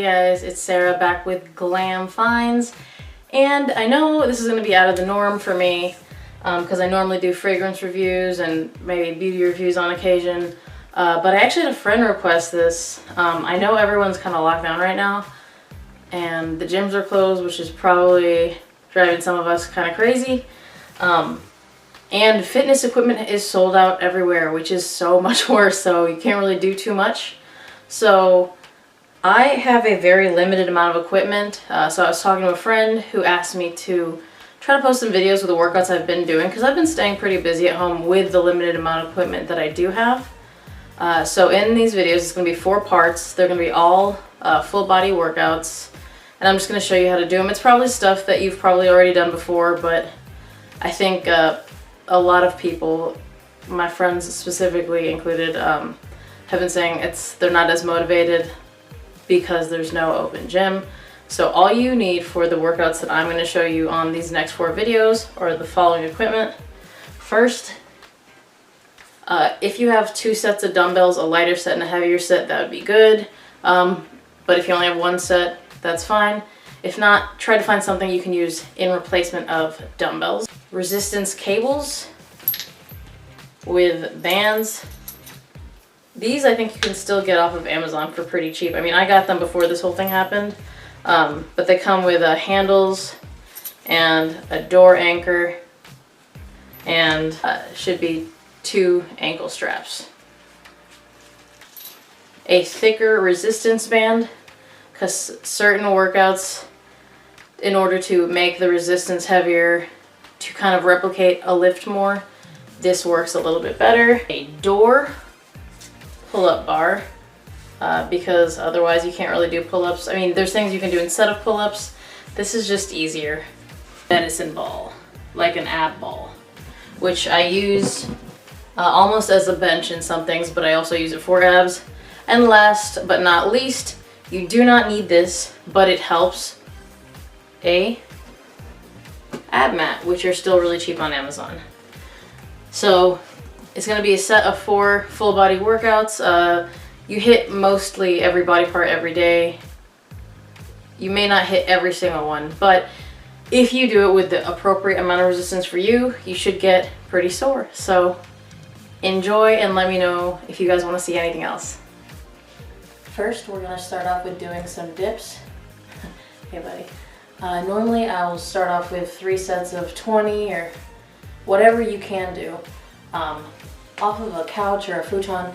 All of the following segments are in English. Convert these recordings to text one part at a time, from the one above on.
Hey guys, it's Sarah back with Glam Finds, and I know this is going to be out of the norm for me because I normally do fragrance reviews and maybe beauty reviews on occasion, but I actually had a friend request this. I know everyone's kind of locked down right now and the gyms are closed, which is probably driving some of us kind of crazy, and fitness equipment is sold out everywhere, which is so much worse, so you can't really do too much. So I have a very limited amount of equipment, so I was talking to a friend who asked me to try to post some videos of the workouts I've been doing because I've been staying pretty busy at home with the limited amount of equipment that I do have. So in these videos, it's going to be 4 parts. They're going to be all full body workouts, and I'm just going to show you how to do them. It's probably stuff that you've probably already done before, but I think a lot of people, my friends specifically included, have been saying they're not as motivated because there's no open gym. So all you need for the workouts that I'm going to show you on these next 4 videos are the following equipment. First, if you have 2 sets of dumbbells, a lighter set and a heavier set, that would be good. But if you only have 1 set, that's fine. If not, try to find something you can use in replacement of dumbbells. Resistance cables with bands. These I think you can still get off of Amazon for pretty cheap. I mean, I got them before this whole thing happened, but they come with handles and a door anchor and should be 2 ankle straps. A thicker resistance band, because certain workouts, in order to make the resistance heavier to kind of replicate a lift more, this works a little bit better. A door pull-up bar, because otherwise you can't really do pull-ups. I mean, there's things you can do instead of pull-ups. This is just easier. Medicine ball, like an ab ball, which I use almost as a bench in some things, but I also use it for abs. And last but not least, you do not need this, but it helps, a ab mat, which are still really cheap on Amazon. So it's going to be a set of 4 full body workouts. You hit mostly every body part every day. You may not hit every single one, but if you do it with the appropriate amount of resistance for you, you should get pretty sore. So enjoy and let me know if you guys want to see anything else. First, we're going to start off with doing some dips. Hey buddy. Normally I will start off with 3 sets of 20 or whatever you can do. Off of a couch or a futon,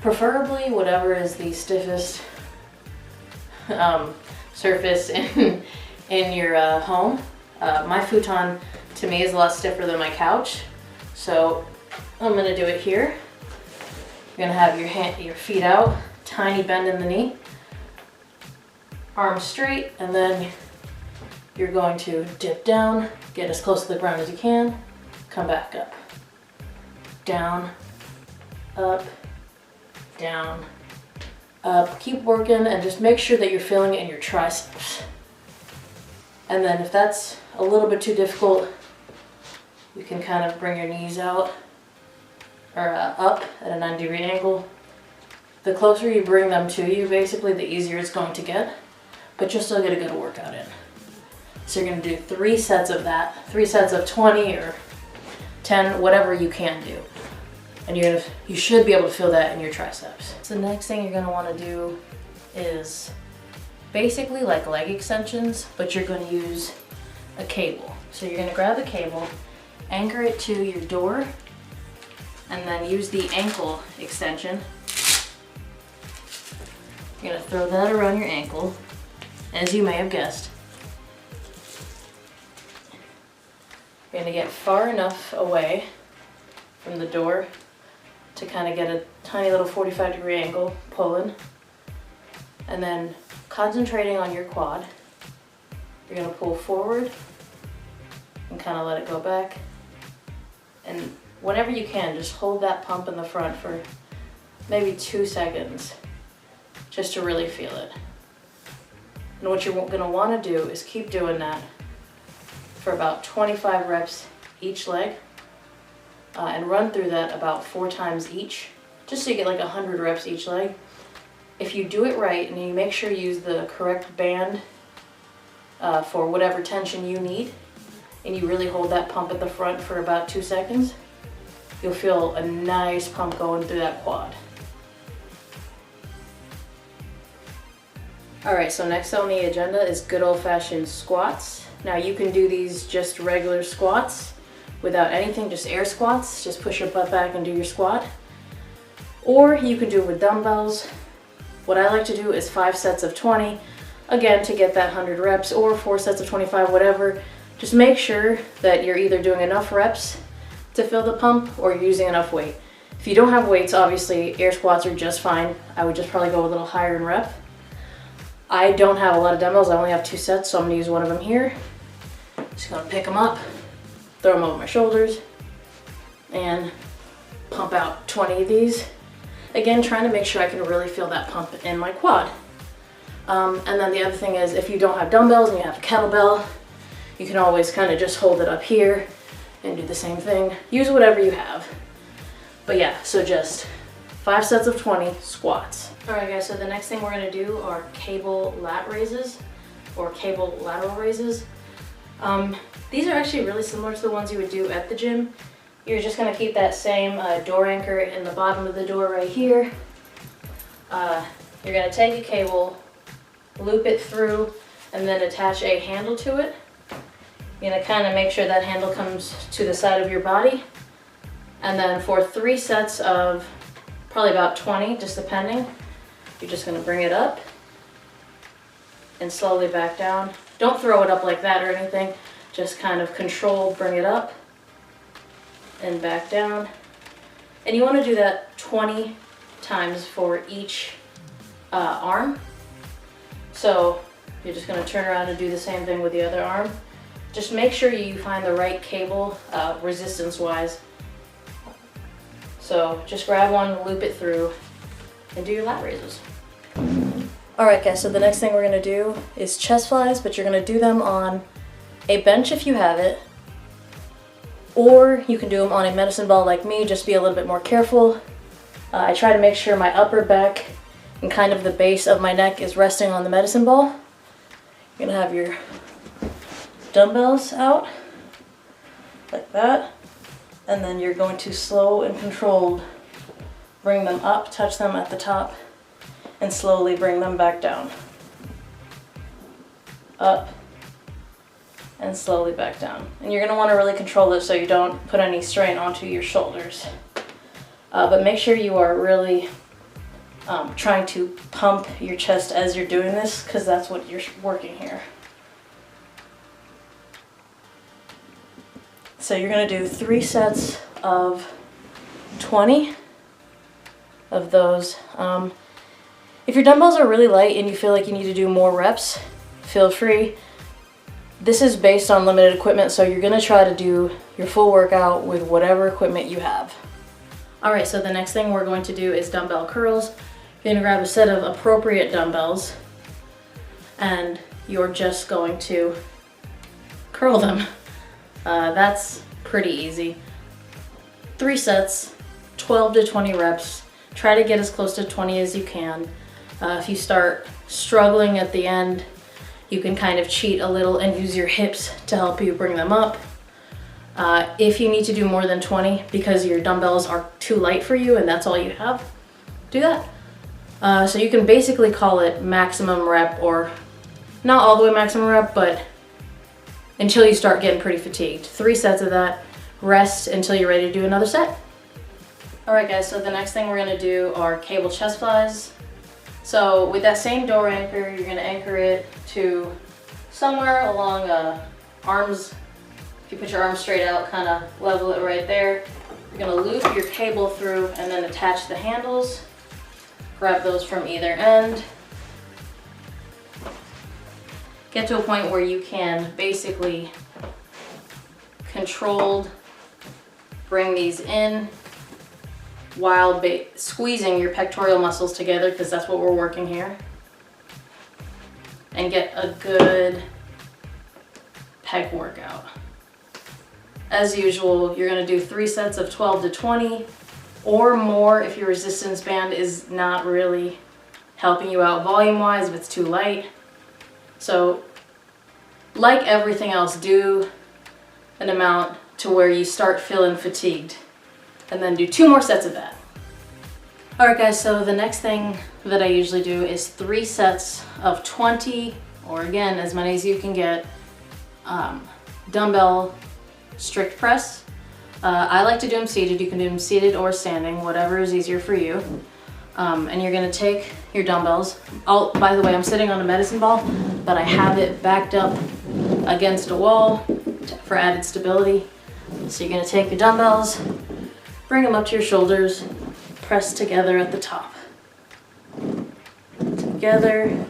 preferably whatever is the stiffest surface in your home. My futon to me is a lot stiffer than my couch, so I'm going to do it here. You're going to have your feet out, tiny bend in the knee, arms straight, and then you're going to dip down, get as close to the ground as you can, come back up. Down, up, down, up. Keep working and just make sure that you're feeling it in your triceps. And then if that's a little bit too difficult, you can kind of bring your knees out or up at a 90-degree angle. The closer you bring them to you, basically, the easier it's going to get, but you'll still get a good workout in. So you're going to do 3 sets of that, 3 sets of 20 or 10, whatever you can do. And you should be able to feel that in your triceps. So the next thing you're going to want to do is basically like leg extensions, but you're going to use a cable. So you're going to grab the cable, anchor it to your door, and then use the ankle extension. You're going to throw that around your ankle, as you may have guessed. You're going to get far enough away from the door to kind of get a tiny little 45-degree angle pulling, and then concentrating on your quad, you're going to pull forward and kind of let it go back, and whenever you can, just hold that pump in the front for maybe 2 seconds just to really feel it. And what you're going to want to do is keep doing that for about 25 reps each leg, and run through that about 4 times each, just so you get like 100 reps each leg. if you do it right and you make sure you use the correct band for whatever tension you need, and you really hold that pump at the front for about 2 seconds, you'll feel a nice pump going through that quad. Alright, so next on the agenda is good old-fashioned squats. Now you can do these just regular squats without anything, just air squats. Just push your butt back and do your squat. Or you can do it with dumbbells. What I like to do is 5 sets of 20, again to get that 100 reps, or 4 sets of 25, whatever. Just make sure that you're either doing enough reps to fill the pump or you're using enough weight. If you don't have weights, obviously air squats are just fine. I would just probably go a little higher in rep. I don't have a lot of dumbbells, I only have 2 sets, so I'm gonna use one of them here. Just gonna pick them up, throw them over my shoulders, and pump out 20 of these. Again, trying to make sure I can really feel that pump in my quad. And then the other thing is, if you don't have dumbbells and you have a kettlebell, you can always kind of just hold it up here and do the same thing. Use whatever you have. But yeah, so just 5 sets of 20 squats. Alright guys, so the next thing we're going to do are cable lat raises, or cable lateral raises. These are actually really similar to the ones you would do at the gym. You're just going to keep that same door anchor in the bottom of the door right here. You're going to take a cable, loop it through, and then attach a handle to it. You're going to kind of make sure that handle comes to the side of your body. And then for 3 sets of probably about 20, just depending, you're just going to bring it up and slowly back down. Don't throw it up like that or anything, just kind of controlled, bring it up and back down. And you want to do that 20 times for each arm. So you're just going to turn around and do the same thing with the other arm. Just make sure you find the right cable resistance wise. So just grab one, loop it through, and do your lat raises. Alright guys, so the next thing we're going to do is chest flies, but you're going to do them on a bench if you have it, or you can do them on a medicine ball like me, just be a little bit more careful. I try to make sure my upper back and kind of the base of my neck is resting on the medicine ball. You're going to have your dumbbells out, like that, and then you're going to slow and controlled bring them up, touch them at the top, and slowly bring them back down. Up, and slowly back down. And you're going to want to really control this so you don't put any strain onto your shoulders. But make sure you are really trying to pump your chest as you're doing this, because that's what you're working here. So you're going to do 3 sets of 20 of those. If your dumbbells are really light and you feel like you need to do more reps, feel free. This is based on limited equipment, so you're going to try to do your full workout with whatever equipment you have. Alright, so the next thing we're going to do is dumbbell curls. You're going to grab a set of appropriate dumbbells and you're just going to curl them. That's pretty easy. 3 sets, 12 to 20 reps. Try to get as close to 20 as you can. If you start struggling at the end, you can kind of cheat a little and use your hips to help you bring them up. If you need to do more than 20 because your dumbbells are too light for you and that's all you have, do that. So you can basically call it maximum rep, or not all the way maximum rep, but until you start getting pretty fatigued. 3 sets of that, rest until you're ready to do another set. Alright guys, so the next thing we're going to do are cable chest flies. So with that same door anchor, you're going to anchor it to somewhere along arms. If you put your arms straight out, kind of level it right there. You're going to loop your cable through and then attach the handles. Grab those from either end. Get to a point where you can basically controlled bring these in while squeezing your pectoral muscles together, because that's what we're working here, and get a good pec workout. As usual, you're going to do 3 sets of 12 to 20 or more if your resistance band is not really helping you out volume-wise if it's too light. So, like everything else, do an amount to where you start feeling fatigued, and then do 2 more sets of that. Alright guys, so the next thing that I usually do is 3 sets of 20, or again, as many as you can get, dumbbell strict press. I like to do them seated. You can do them seated or standing, whatever is easier for you. And you're gonna take your dumbbells. By the way, I'm sitting on a medicine ball, but I have it backed up against a wall for added stability. So you're gonna take your dumbbells, bring them up to your shoulders, press together at the top. Together,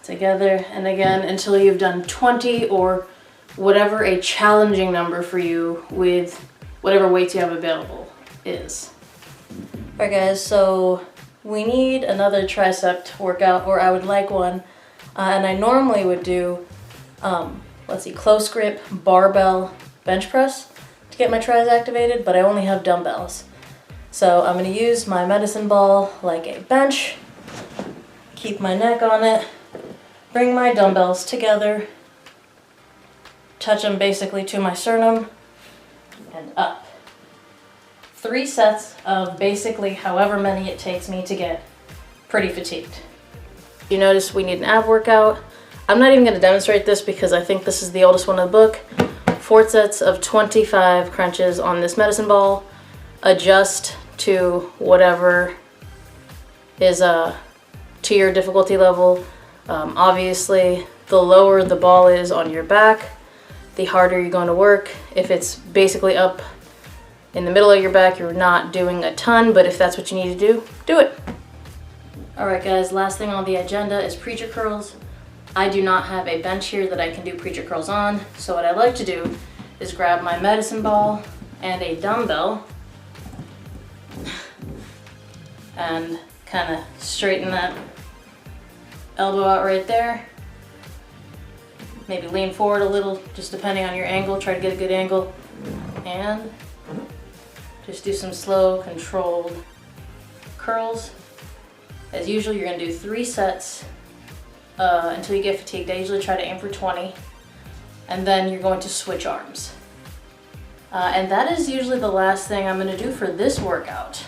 together, and again until you've done 20 or whatever a challenging number for you with whatever weights you have available is. Alright guys, so we need another tricep workout, or I would like one, and I normally would do, let's see, close grip barbell bench press to get my tris activated, but I only have dumbbells. So I'm going to use my medicine ball like a bench, keep my neck on it, bring my dumbbells together, touch them basically to my sternum, and up. 3 sets of basically however many it takes me to get pretty fatigued. You notice we need an ab workout. I'm not even going to demonstrate this because I think this is the oldest one in the book. 4 sets of 25 crunches on this medicine ball. Adjust to whatever is to your difficulty level. Obviously, the lower the ball is on your back, the harder you're going to work. If it's basically up in the middle of your back, you're not doing a ton, but if that's what you need to do, do it. Alright guys, last thing on the agenda is preacher curls. I do not have a bench here that I can do preacher curls on, so what I like to do is grab my medicine ball and a dumbbell and kind of straighten that elbow out right there. Maybe lean forward a little, just depending on your angle. Try to get a good angle. And just do some slow, controlled curls. As usual, you're going to do 3 sets until you get fatigued. I usually try to aim for 20. And then you're going to switch arms. And that is usually the last thing I'm going to do for this workout.